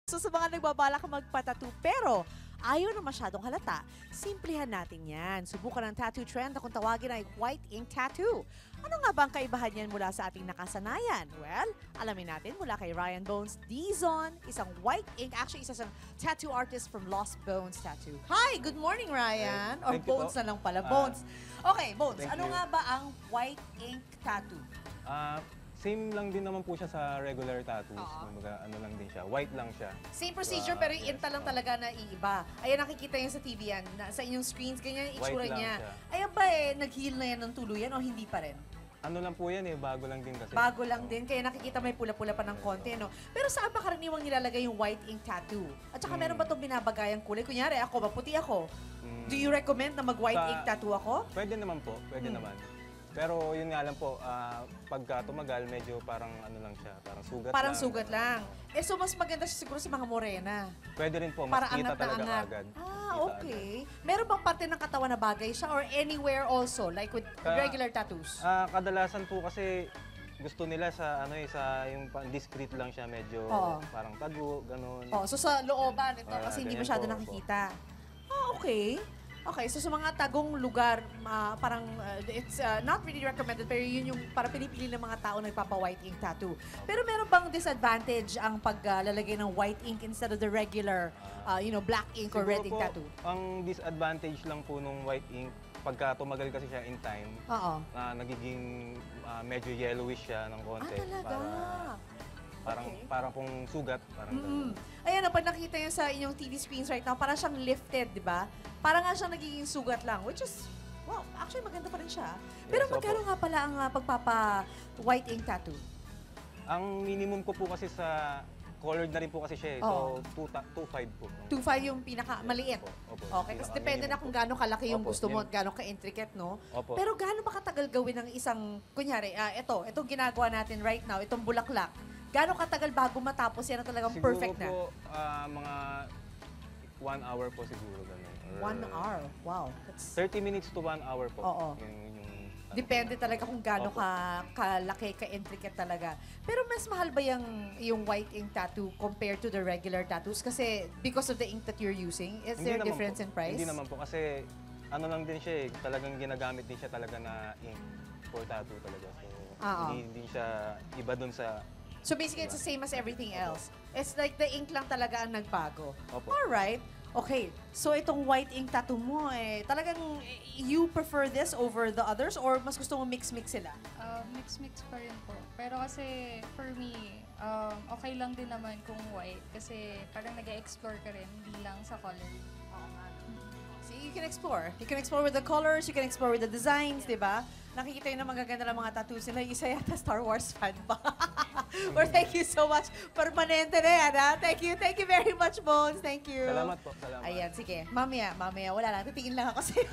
So sa mga nagbabalak magpa-tattoo pero ayaw na masyadong halata, simplihan natin yan. Subukan ng tattoo trend na kung tawagin ay white ink tattoo. Ano nga ba ang kaibahan yan mula sa ating nakasanayan? Well, alamin natin mula kay Ryan Bones Dizon, isang white ink, actually isang tattoo artist from Lost Bones Tattoo. Hi! Good morning, Ryan! Or Thank you Bones po. na lang pala, Bones. Okay, Bones, Thank ano you. nga ba ang white ink tattoo? Same lang din naman po siya sa regular tattoos. Oo. Kumbaga, ano lang din siya. White lang siya. Same procedure Ah, pero yung yes. inta lang talaga na iiba. Ayan, nakikita yan sa TV yan. Sa inyong screens, ganyan yung itsura White lang niya. siya. Ayan ba nag-heal na yan ng tuluyan o hindi pa rin? Ano lang po yan bago lang din kasi. Bago lang din, kaya nakikita may pula-pula pa ng konti, no? Pero saan ba karaniwang nilalagay yung white ink tattoo? At saka meron ba itong binabagayang kulay? Kunyari, ako, maputi ako. Do you recommend na mag-white Sa- ink tattoo ako? Pwede naman po, pwede naman. Pero yun nga lang po, pagka tumagal, medyo parang ano lang siya, parang sugat Parang lang. sugat lang. So mas maganda siya siguro sa mga morena. Pwede rin po, Para mas kita angat na talaga angat. agad. Ah, Kita okay. Meron bang parte ng katawan na bagay siya or anywhere also, like with Ka- regular tattoos? Kadalasan po kasi gusto nila sa sa yung discreet lang siya, medyo Oo. parang tago, ganun. Oh, so sa looban ito kasi hindi ganyan masyado po, nakikita. Okay. Okay, so sa mga tagong lugar, parang it's not really recommended pero yun yung para pinipili ng mga tao na nagpapa-white ink tattoo. Pero meron bang disadvantage ang paglalagay ng white ink instead of the regular, black ink or red ink Siguro po, tattoo? ang disadvantage lang po nung white ink, pagka tumagal kasi siya in time, Oo. nagiging medyo yellowish siya ng konti. Talaga? Parang Okay. parang pong sugat, parang ganun. Ayan, pag nakita nyo sa inyong TV screens right now, parang siyang lifted, di ba? Parang nga siyang nagiging sugat lang, which is, wow, actually maganda pa rin siya. Pero Yes, magkano opo. nga pala ang pagpapa-white ink tattoo? Ang minimum ko po kasi sa colored na rin po kasi siya Oo. So 2.5 po. 2.5 yung pinaka-maliit. Opo. Okay, kasi Pinaka- depende na minimum kung po. gaano kalaki yung Opo, gusto mo yun. at gaano ka-intricate, no? Opo. Pero gaano ba katagal gawin ng isang, kunyari, itong ginagawa natin right now, itong bulaklak, gaano katagal bago matapos yan na talagang Siguro perfect na? po, mga 1 hour po siguro ganun. Or 1 hour. Wow. That's, 30 minutes to 1 hour po. Oo. Yung depende talaga kung gaano Opo. kalaki, ka-intricate talaga. Pero mas mahal ba yung white ink tattoo compared to the regular tattoos? Kasi because of the ink that you're using, is Hindi there a naman difference po. in price? Hindi naman po kasi ano lang din siya talagang ginagamit din siya talaga na ink for tattoo talaga. So Oo. hindi siya iba dun sa So basically, it's the same as everything else. It's like the ink lang talaga ang nagbago. Opo. Alright. Okay. So itong white ink tattoo mo, talagang you prefer this over the others or mas gusto mo mix-mix sila? Mix-mix pa rin po. Pero kasi, for me, okay lang din naman kung white. Kasi parang nag-explore ka rin, hindi lang sa color. See, you can explore. You can explore with the colors, you can explore with the designs, di ba? Nakikita yun ng magaganda ng mga tattoos nila. Isa yata Star Wars fan pa. Or thank you so much. Permanente na yan, ha? Thank you very much, Bones. Thank you. Salamat po. Salamat. Ayan, sige. Mamaya. Wala lang. Titingin lang ako sa'yo.